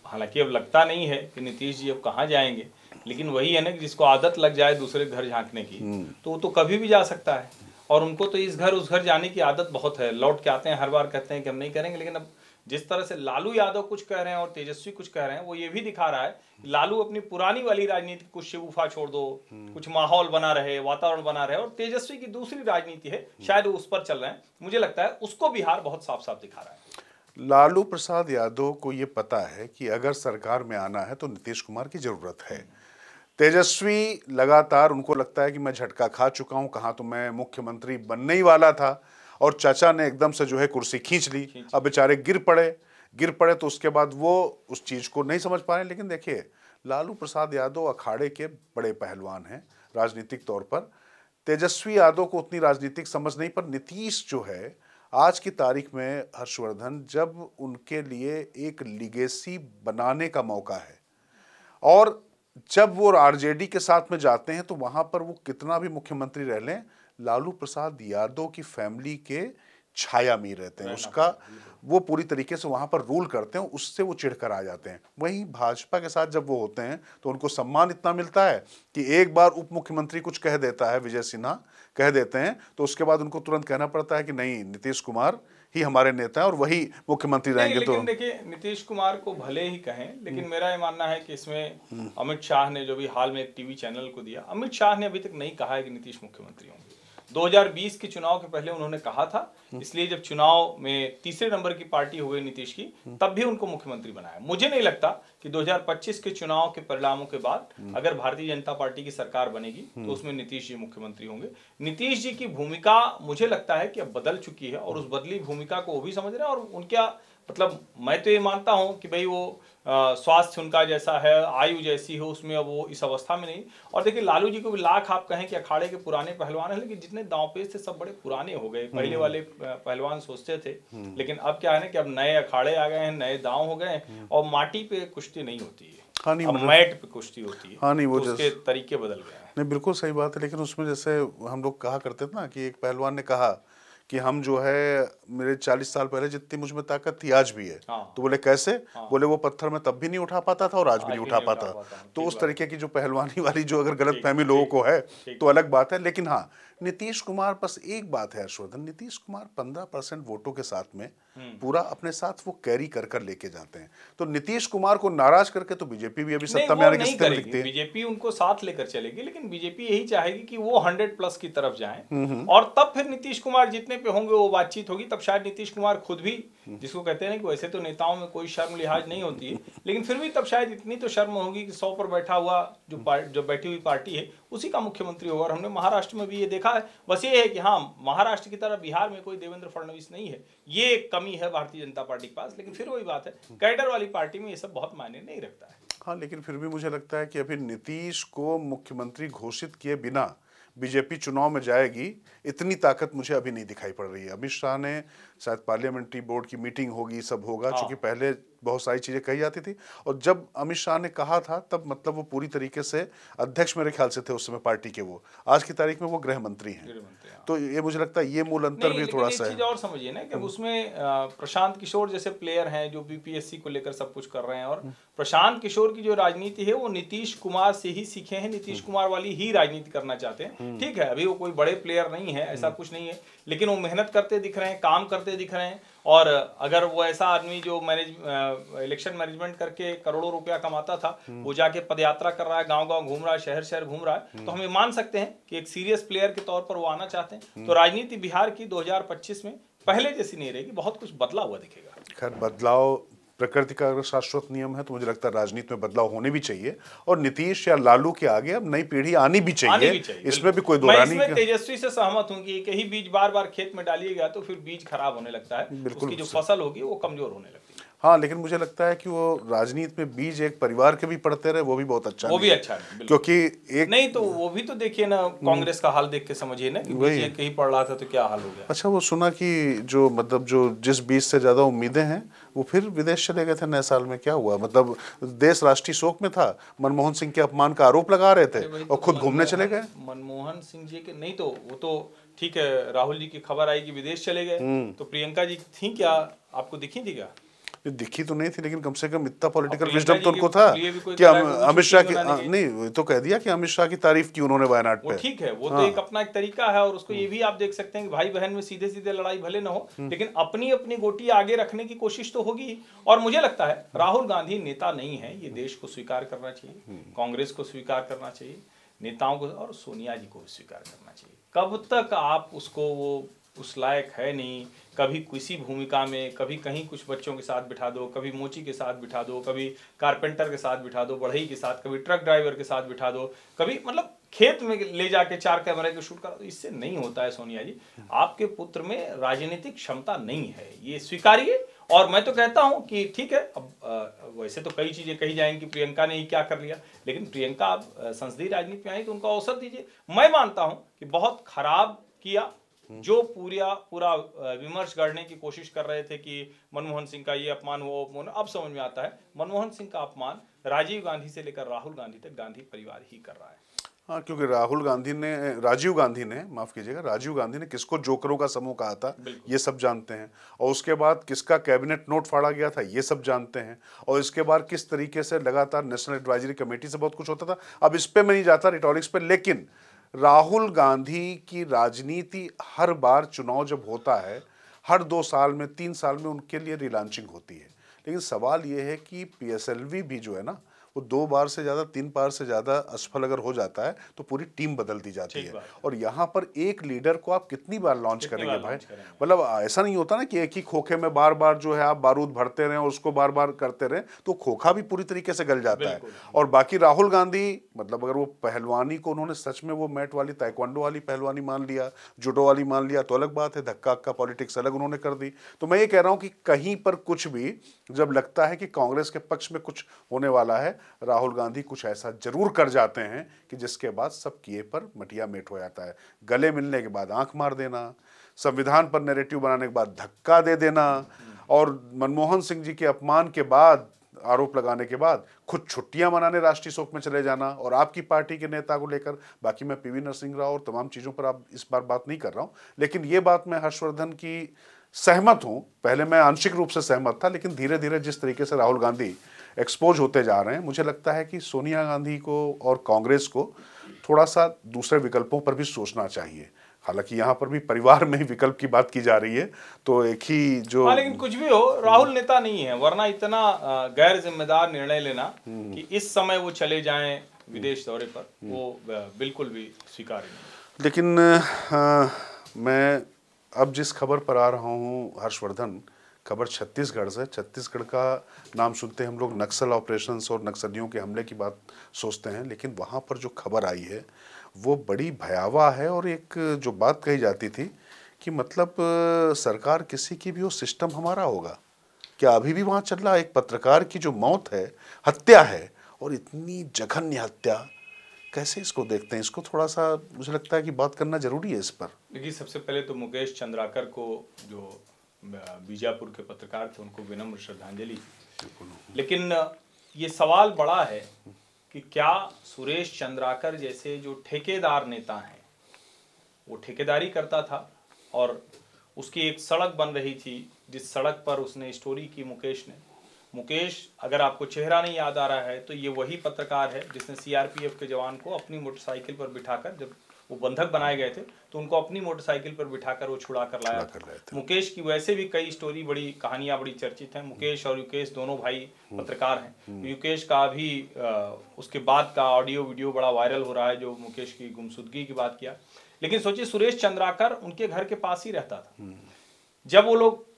हालांकि अब लगता नहीं है कि नीतीश जी अब कहाँ जाएंगे, लेकिन वही है ना कि जिसको आदत लग जाए दूसरे घर झांकने की, तो वो तो कभी भी जा सकता है। और उनको तो इस घर उस घर जाने की आदत बहुत है, लौट के आते हैं, हर बार कहते हैं कि हम नहीं करेंगे। लेकिन अब जिस तरह से लालू यादव कुछ कह रहे हैं और तेजस्वी कुछ कह रहे हैं, वो ये भी दिखा रहा है लालू अपनी पुरानी वाली राजनीति कुछ शिगुफा छोड़ दो, कुछ माहौल बना रहे, वातावरण बना रहे, और तेजस्वी की दूसरी राजनीति है, शायद वो उस पर चल रहे हैं। मुझे लगता है उसको बिहार बहुत साफ साफ दिखा रहा है। लालू प्रसाद यादव को ये पता है कि अगर सरकार में आना है तो नीतीश कुमार की जरूरत है। तेजस्वी लगातार, उनको लगता है कि मैं झटका खा चुका हूं, कहां तो मैं मुख्यमंत्री बनने ही वाला था और चाचा ने एकदम से जो है कुर्सी खींच ली, अब बेचारे गिर पड़े तो उसके बाद वो उस चीज को नहीं समझ पा रहे। लेकिन देखिए, लालू प्रसाद यादव अखाड़े के बड़े पहलवान हैं राजनीतिक तौर पर। तेजस्वी यादव को उतनी राजनीतिक समझ नहीं, पर नीतीश जो है आज की तारीख में हर्षवर्धन, जब उनके लिए एक लिगेसी बनाने का मौका है और जब वो आरजेडी के साथ में जाते हैं तो वहां पर वो कितना भी मुख्यमंत्री रह लें, लालू प्रसाद यादव की फैमिली के छाया में रहते हैं, उसका वो पूरी तरीके से वहां पर रूल करते हैं, उससे वो चिढ़कर आ जाते हैं। वहीं भाजपा के साथ जब वो होते हैं तो उनको सम्मान इतना मिलता है कि एक बार उप मुख्यमंत्री कुछ कह देता है, विजय सिन्हा कह देते हैं, तो उसके बाद उनको तुरंत कहना पड़ता है कि नहीं, नीतीश कुमार ही हमारे नेता हैं और वही मुख्यमंत्री रहेंगे। लेकिन देखिए, नीतीश कुमार को भले ही कहें, लेकिन मेरा ये मानना है कि इसमें अमित शाह ने जो भी हाल में एक टीवी चैनल को दिया, अमित शाह ने अभी तक नहीं कहा है कि नीतीश मुख्यमंत्री होंगे। 2020 के चुनाव के पहले उन्होंने कहा था, इसलिए जब चुनाव में तीसरे नंबर की पार्टी हो गई नीतीश की, तब भी उनको मुख्यमंत्री बनाया। मुझे नहीं लगता कि 2025 के चुनाव के परिणामों के बाद अगर भारतीय जनता पार्टी की सरकार बनेगी तो उसमें नीतीश जी मुख्यमंत्री होंगे। नीतीश जी की भूमिका मुझे लगता है कि अब बदल चुकी है और उस बदली भूमिका को वो भी समझ रहे हैं। और उनका मतलब, मैं तो ये मानता हूं कि भाई वो स्वास्थ्य उनका जैसा है, आयु जैसी हो, उसमें अब वो इस अवस्था में नहीं। और देखिए, लालू जी को भी लाख आप कहें कि अखाड़े के पुराने पहलवान हैं, लेकिन जितने दांवपेच थे सब बड़े पुराने हो गए। पहले वाले पहलवान सोचते थे, लेकिन अब क्या है ना कि अब नए अखाड़े आ गए हैं, नए दांव हो गए हैं और माटी पे कुश्ती नहीं होती है, अब मैट पे कुश्ती होती है। हाँ नहीं, वो तो उसके तरीके बदल गए हैं। नहीं, बिल्कुल सही बात है। लेकिन उसमें जैसे हम लोग कहा करते थे ना कि एक पहलवान ने कहा कि हम जो है, मेरे 40 साल पहले जितनी मुझ में ताकत थी आज भी है। तो बोले कैसे? बोले वो पत्थर में तब भी नहीं उठा पाता था और आज भी नहीं उठा पाता। तो उस तरीके की जो पहलवानी वाली जो अगर गलत फहमी लोगों को है तो अलग बात है। लेकिन हाँ, नीतीश कुमार, बस एक बात है हर्षवर्धन, नीतीश कुमार 15% वोटों के साथ में पूरा अपने साथ वो कैरी कर कर लेके जाते हैं। तो नीतीश कुमार को नाराज करके तो बीजेपी भी अभी सत्ता में आने की स्थिति दिखती है। बीजेपी उनको साथ लेकर चलेगी, लेकिन बीजेपी यही चाहेगी कि वो 100+ की तरफ जाएं और तब फिर नीतीश कुमार जितने पे होंगे वो बातचीत होगी। तब शायद नीतीश कुमार खुद भी, जिसको कहते हैं ना कि वैसे तो नेताओं में कोई शर्म लिहाज नहीं होती है, लेकिन फिर भी तब शायद इतनी तो शर्म होगी कि 100 पर बैठा हुआ जो बैठी हुई पार्टी है उसी का मुख्यमंत्री होगा। और हमने महाराष्ट्र में भी ये देखा है। बस ये है कि हाँ, महाराष्ट्र की तरह बिहार में कोई देवेंद्र फडणवीस नहीं है, ये एक कमी है भारतीय जनता पार्टी के पास। लेकिन फिर वही बात है, कैडर वाली पार्टी में ये सब बहुत मायने नहीं रखता है। हाँ, लेकिन फिर भी मुझे लगता है कि अभी नीतीश को मुख्यमंत्री घोषित किए बिना बीजेपी चुनाव में जाएगी, इतनी ताकत मुझे अभी नहीं दिखाई पड़ रही है। अमित शाह ने शायद पार्लियामेंट्री बोर्ड की मीटिंग होगी, सब होगा, क्योंकि पहले बहुत सारी चीजें कही जाती थी। और जब अमित शाह ने कहा था तब मतलब वो पूरी तरीके से अध्यक्ष मेरे ख्याल से थे उस समय पार्टी के। वो आज की तारीख में वो गृह मंत्री हैं। तो ये मुझे लगता है ये मूल अंतर भी थोड़ा सा है। चीज और समझिए ना कि उसमें प्रशांत किशोर जैसे प्लेयर हैं जो बीपीएससी को लेकर सब कुछ कर रहे हैं। और प्रशांत किशोर की जो राजनीति है वो नीतीश कुमार से ही सीखे हैं, नीतीश कुमार वाली ही राजनीति करना चाहते हैं। ठीक है, अभी वो कोई बड़े प्लेयर नहीं है, ऐसा कुछ नहीं है, लेकिन वो मेहनत करते दिख रहे हैं, काम करते दिख रहे हैं। और अगर वो ऐसा आदमी जो इलेक्शन मैनेजमेंट करके करोड़ों रुपया कमाता था, वो जाके पदयात्रा कर रहा है, गांव-गांव घूम रहा है, शहर-शहर घूम रहा है, तो हम ये मान सकते हैं कि एक सीरियस प्लेयर के तौर पर वो आना चाहते हैं। तो राजनीति बिहार की 2025 में पहले जैसी नहीं रहेगी, बहुत कुछ बदला हुआ दिखेगा। खैर, बदलाव प्रकृति का अगर शाश्वत नियम है तो मुझे लगता है राजनीति में बदलाव होने भी चाहिए। और नीतीश या लालू के आगे अब नई पीढ़ी आनी भी चाहिए, इसमें भी कोई दो राय नहीं। मैं तेजस्वी से सहमत हूं कि कहीं बीज बार बार खेत में डालिएगा तो फिर बीज खराब होने लगता है, उसकी जो फसल होगी वो कमजोर होने लगती है। हाँ, लेकिन मुझे लगता है कि वो राजनीति में बीज एक परिवार के भी पड़ते रहे, वो भी बहुत अच्छा, वो भी अच्छा है, क्योंकि एक नहीं तो वो भी तो देखिए ना, कांग्रेस का हाल देख के समझिए ना कि बीज एक ही पड़ रहा था तो क्या हाल हो गया। अच्छा, वो सुना कि जो मतलब जो जिस बीज से ज्यादा उम्मीदें हैं वो फिर विदेश चले गए थे नए साल में। क्या हुआ? मतलब देश राष्ट्रीय शोक में था, मनमोहन सिंह के अपमान का आरोप लगा रहे थे और खुद घूमने चले गए। मनमोहन सिंह जी के नहीं, तो वो तो ठीक है, राहुल जी की खबर आई कि विदेश चले गए, तो प्रियंका जी थी क्या, आपको दिखी थी क्या? दिखी तो नहीं थी, लेकिन कम से कम इतना पॉलिटिकल विजडम तो उनको था कि अमित शाह की नहीं तो कह दिया कि अमित शाह की तारीफ की उन्होंने वायनाड पे। ठीक है, वो तो एक अपना एक तरीका है। और उसको ये भी आप देख सकते हैं कि भाई बहन में सीधे सीधे लड़ाई भले ना हो, लेकिन अपनी अपनी गोटी आगे रखने की कोशिश तो होगी। और मुझे लगता है राहुल गांधी नेता नहीं है, ये देश को स्वीकार करना चाहिए, कांग्रेस को स्वीकार करना चाहिए, नेताओं को, और सोनिया जी को भी स्वीकार करना चाहिए। कब तक आप उसको, वो उस लायक है नहीं, कभी किसी भूमिका में, कभी कहीं कुछ बच्चों के साथ बिठा दो, कभी मोची के साथ बिठा दो, कभी कारपेंटर के साथ बिठा दो, बढ़ई के साथ, कभी ट्रक ड्राइवर के साथ बिठा दो, कभी मतलब खेत में ले जाके 4 कैमरे के शूट करा दो। इससे नहीं होता है सोनिया जी, आपके पुत्र में राजनीतिक क्षमता नहीं है, ये स्वीकारिए और मैं तो कहता हूं कि ठीक है, अब वैसे तो कई चीजें कही जाएंगी कि प्रियंका ने ही क्या कर लिया, लेकिन प्रियंका अब संसदीय राजनीति में आई तो उनको अवसर दीजिए। मैं मानता हूं कि बहुत खराब किया, जो पूरा विमर्श गढ़ने की कोशिश कर रहे थे कि मनमोहन सिंह का ये अपमान वो अपमान, अब समझ में आता है मनमोहन सिंह का अपमान राजीव गांधी से लेकर राहुल गांधी तक गांधी परिवार ही कर रहा है। हाँ, क्योंकि राजीव गांधी ने किसको जोकरों का समूह कहा था ये सब जानते हैं, और उसके बाद किसका कैबिनेट नोट फाड़ा गया था ये सब जानते हैं, और इसके बाद किस तरीके से लगातार नेशनल एडवाइजरी कमेटी से बहुत कुछ होता था। अब इस पे मैं नहीं जाता रिटॉरिक्स पे, लेकिन राहुल गांधी की राजनीति हर बार चुनाव जब होता है, हर 2 साल में 3 साल में उनके लिए रिलॉन्चिंग होती है। लेकिन सवाल ये है कि पीएसएलवी भी जो है ना, वो 2 बार से ज़्यादा 3 बार से ज़्यादा असफल अगर हो जाता है तो पूरी टीम बदल दी जाती है। और यहाँ पर एक लीडर को आप कितनी बार लॉन्च करेंगे भाई? मतलब ऐसा नहीं होता ना कि एक ही खोखे में बार बार जो है आप बारूद भरते रहें और उसको बार बार करते रहें, तो खोखा भी पूरी तरीके से गल जाता है। और बाकी राहुल गांधी, मतलब अगर वो पहलवानी को उन्होंने सच में वो मैट वाली ताइक्वांडो वाली पहलवानी मान लिया, जुडो वाली मान लिया तो अलग बात है, धक्का अक्का पॉलिटिक्स अलग उन्होंने कर दी। तो मैं ये कह रहा हूँ कि कहीं पर कुछ भी जब लगता है कि कांग्रेस के पक्ष में कुछ होने वाला है, राहुल गांधी कुछ ऐसा जरूर कर जाते हैं कि जिसके बाद सब किए पर मटिया मेट हो जाता है। गले मिलने के बाद आंख मार देना, संविधान पर नैरेटिव बनाने के बाद धक्का दे देना, और मनमोहन सिंह जी के अपमान के बाद, आरोप लगाने के बाद खुद छुट्टियां मनाने राष्ट्रीय शोक में चले जाना, और आपकी पार्टी के नेता को लेकर, बाकी मैं पीवी नरसिंह राव और तमाम चीज़ों पर आप इस बार बात नहीं कर रहा हूं, लेकिन ये बात मैं हर्षवर्धन की सहमत हूं। पहले मैं आंशिक रूप से सहमत था, लेकिन धीरे धीरे जिस तरीके से राहुल गांधी एक्सपोज होते जा रहे हैं, मुझे लगता है कि सोनिया गांधी को और कांग्रेस को थोड़ा सा दूसरे विकल्पों पर भी सोचना चाहिए। हालांकि यहाँ पर भी परिवार में ही विकल्प की बात की जा रही है, तो एक ही जो लेकिन कुछ भी हो, राहुल नेता नहीं है, वरना इतना गैर जिम्मेदार निर्णय लेना कि इस समय वो चले जाएं विदेश दौरे पर, वो बिल्कुल भी स्वीकार्य नहीं। लेकिन मैं अब जिस खबर पर आ रहा हूँ हर्षवर्धन, खबर छत्तीसगढ़ से। छत्तीसगढ़ का नाम सुनते हम लोग नक्सल ऑपरेशंस और नक्सलियों के हमले की बात सोचते हैं, लेकिन वहाँ पर जो खबर आई है वो बड़ी भयावह है। और एक जो बात कही जाती थी कि मतलब सरकार किसी की भी हो, सिस्टम हमारा होगा। क्या अभी भी वहाँ चल रहा है? एक पत्रकार की जो मौत है, हत्या है, और इतनी जघन्य हत्या, कैसे इसको देखते हैं? इसको थोड़ा सा मुझे लगता है कि बात करना जरूरी है इस पर। देखिए, सबसे पहले तो मुकेश चंद्राकर को, जो बीजापुर के पत्रकार थे, उनको विनम्र श्रद्धांजलि। लेकिन ये सवाल बड़ा है कि क्या सुरेश चंद्राकर जैसे जो ठेकेदार नेता हैं, वो ठेकेदारी करता था और उसकी एक सड़क बन रही थी, जिस सड़क पर उसने स्टोरी की मुकेश ने। मुकेश, अगर आपको चेहरा नहीं याद आ रहा है तो ये वही पत्रकार है जिसने सीआरपीएफ के जवान को अपनी मोटरसाइकिल पर बिठाकर, जब वो बंधक बनाए गए थे तो उनको अपनी मोटरसाइकिल पर बिठाकर वो छुड़ा कर लाया था। मुकेश की वैसे भी कई स्टोरी, बड़ी कहानियां बड़ी चर्चित हैं। मुकेश और युकेश दोनों भाई पत्रकार हैं। युकेश का भी उसके बाद का ऑडियो वीडियो बड़ा वायरल हो रहा है, जो मुकेश की गुमशुदगी की बात किया। लेकिन सोचिए, सुरेश चंद्राकर उनके घर के पास ही रहता था। जब वो लोग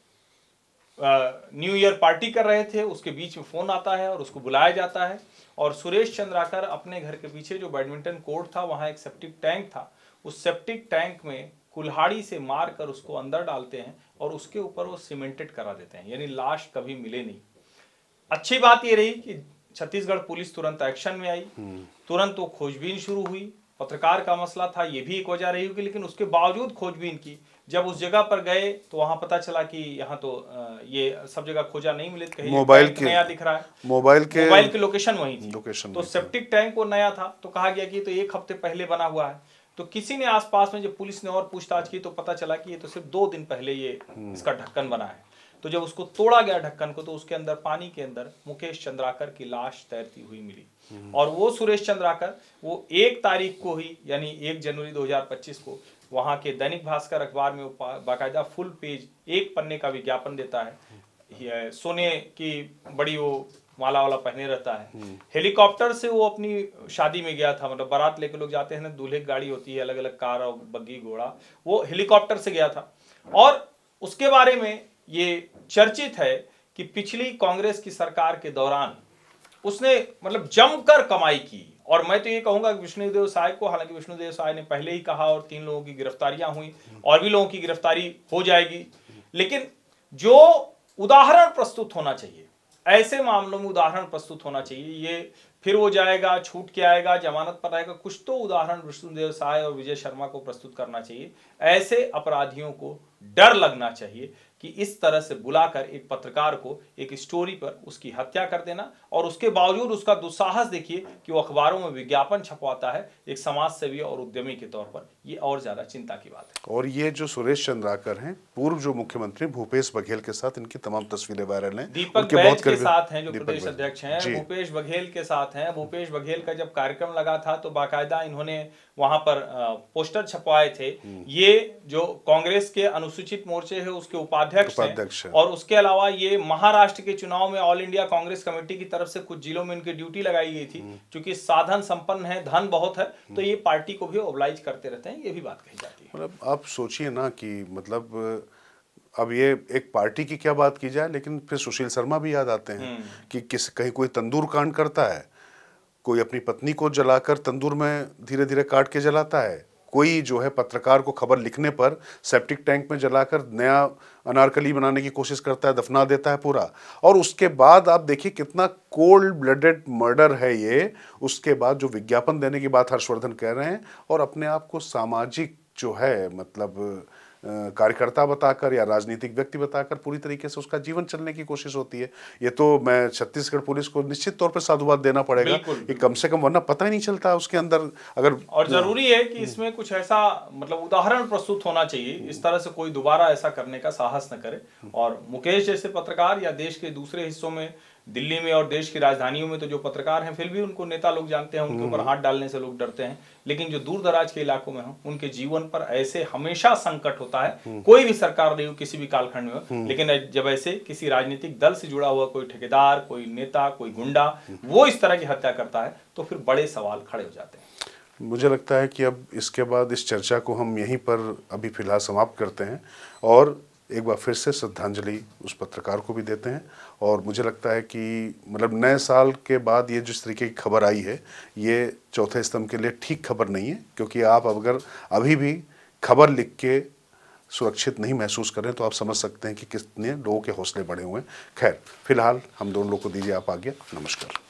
न्यू ईयर पार्टी कर रहे थे, उसके बीच में फोन आता है और उसको बुलाया जाता है, और सुरेश चंद्राकर अपने घर के पीछे जो बैडमिंटन कोर्ट था, वहां एक सेप्टिक टैंक था, उस सेप्टिक टैंक में कुल्हाड़ी से मार कर उसको अंदर डालते हैं और उसके ऊपर वो सीमेंटेड करा देते हैं, यानी लाश कभी मिले नहीं। अच्छी बात ये रही कि छत्तीसगढ़ पुलिस तुरंत एक्शन में आई, तुरंत वो खोजबीन शुरू हुई। पत्रकार का मसला था, ये भी एक वजह रही होगी, लेकिन उसके बावजूद खोजबीन की। जब उस जगह पर गए तो वहां पता चला कि यहाँ तो ये सब जगह खोजा नहीं मिले, कहीं मोबाइल के नया दिख रहा है, मोबाइल के लोकेशन वही थी। तो सेप्टिक टैंक वो नया था, तो कहा गया कि तो 1 हफ्ते पहले बना हुआ है। तो किसी ने आसपास में, जब पुलिस ने और पूछताछ की तो पता चला कि ये तो सिर्फ 2 दिन पहले ये इसका ढक्कन बना है। तो जब उसको तोड़ा गया ढक्कन को, तो उसके अंदर, पानी के अंदर, मुकेश चंद्राकर की लाश तैरती हुई मिली। और वो सुरेश चंद्राकर, वो 1 तारीख को ही, यानी 1 जनवरी 2025 को वहां के दैनिक भास्कर अखबार में बाकायदा फुल पेज 1 पन्ने का विज्ञापन देता है। सोने की बड़ी वो माला वाला पहने रहता है। हेलीकॉप्टर से वो अपनी शादी में गया था, मतलब बारात लेके लोग जाते हैं ना, दूल्हे की गाड़ी होती है, अलग अलग कार और बग्गी घोड़ा, वो हेलीकॉप्टर से गया था। और उसके बारे में ये चर्चित है कि पिछली कांग्रेस की सरकार के दौरान उसने मतलब जमकर कमाई की। और मैं तो ये कहूंगा कि विष्णुदेव साय को, हालांकि विष्णुदेव साय ने पहले ही कहा और 3 लोगों की गिरफ्तारियां हुई, और भी लोगों की गिरफ्तारी हो जाएगी, लेकिन जो उदाहरण प्रस्तुत होना चाहिए, ऐसे मामलों में उदाहरण प्रस्तुत होना चाहिए। ये फिर वो जाएगा, छूट के आएगा, जमानत पर आएगा, कुछ तो उदाहरण विष्णुदेव साय और विजय शर्मा को प्रस्तुत करना चाहिए। ऐसे अपराधियों को डर लगना चाहिए कि इस तरह से बुलाकर एक पत्रकार को एक स्टोरी पर उसकी हत्या कर देना, और उसके बावजूद उसका दुस्साहस देखिए कि वो अखबारों में विज्ञापन छपवाता है एक समाज सेवी और उद्यमी के तौर पर। ये और ज्यादा चिंता की बात है। और ये जो सुरेश चंद्राकर हैं, पूर्व जो मुख्यमंत्री भूपेश बघेल के साथ इनकी तमाम तस्वीरें वायरल हैं। दीपक बैज के साथ हैं जो प्रदेश अध्यक्ष हैं, भूपेश बघेल के साथ हैं। भूपेश बघेल का जब कार्यक्रम लगा था तो बाकायदा इन्होंने वहां पर पोस्टर छपवाए थे। ये जो कांग्रेस के अनुसूचित मोर्चे है उसके उपाध्यक्ष हैं। और उसके अलावा ये महाराष्ट्र के चुनाव में ऑल इंडिया कांग्रेस कमेटी की तरफ से कुछ जिलों में इनकी ड्यूटी लगाई गई थी। क्योंकि साधन संपन्न है, धन बहुत है, तो ये पार्टी को भी ओबलाइज करते रहते हैं, ये भी बात कही जाती है। मतलब आप सोचिए ना कि मतलब अब ये एक पार्टी की क्या बात की जाए, लेकिन फिर सुशील शर्मा भी याद आते हैं कि कहीं कोई तंदूर कांड करता है, कोई अपनी पत्नी को जलाकर तंदूर में धीरे धीरे काट के जलाता है, कोई जो है पत्रकार को खबर लिखने पर सेप्टिक टैंक में जलाकर नया अनारकली बनाने की कोशिश करता है, दफना देता है पूरा। और उसके बाद आप देखिए कितना कोल्ड ब्लडेड मर्डर है ये। उसके बाद जो विज्ञापन देने की बात हर्षवर्धन कह रहे हैं और अपने आप को सामाजिक जो है मतलब कार्यकर्ता बताकर या राजनीतिक व्यक्ति बताकर पूरी तरीके से उसका जीवन चलने की कोशिश होती है। ये तो मैं छत्तीसगढ़ पुलिस को निश्चित तौर पर साधुवाद देना पड़ेगा कि कम से कम, वरना पता ही नहीं चलता उसके अंदर अगर। और जरूरी है कि इसमें कुछ ऐसा मतलब उदाहरण प्रस्तुत होना चाहिए, इस तरह से कोई दोबारा ऐसा करने का साहस न करे। और मुकेश जैसे पत्रकार या देश के दूसरे हिस्सों में, दिल्ली में और देश की राजधानियों में तो जो पत्रकार हैं फिर भी उनको नेता लोग जानते हैं, उनके ऊपर हाथ डालने से लोग डरते हैं। लेकिन जो दूर दराज के इलाकों में हो, उनके जीवन पर ऐसे हमेशा संकट होता है। कोई भी सरकार रही हो, किसी भी कालखंड में हो, लेकिन जब ऐसे किसी राजनीतिक दल से जुड़ा हुआ कोई ठेकेदार, कोई नेता, कोई गुंडा वो इस तरह की हत्या करता है तो फिर बड़े सवाल खड़े हो जाते हैं। मुझे लगता है कि अब इसके बाद इस चर्चा को हम यहीं पर अभी फिलहाल समाप्त करते हैं और एक बार फिर से श्रद्धांजलि उस पत्रकार को भी देते हैं। और मुझे लगता है कि मतलब नए साल के बाद ये जिस तरीके की खबर आई है, ये चौथे स्तंभ के लिए ठीक खबर नहीं है। क्योंकि आप अगर अभी भी खबर लिख के सुरक्षित नहीं महसूस करें तो आप समझ सकते हैं कि कितने लोगों के हौसले बढ़े हुए हैं। खैर, फिलहाल हम दोनों लोग को दीजिए आप आज्ञा। नमस्कार।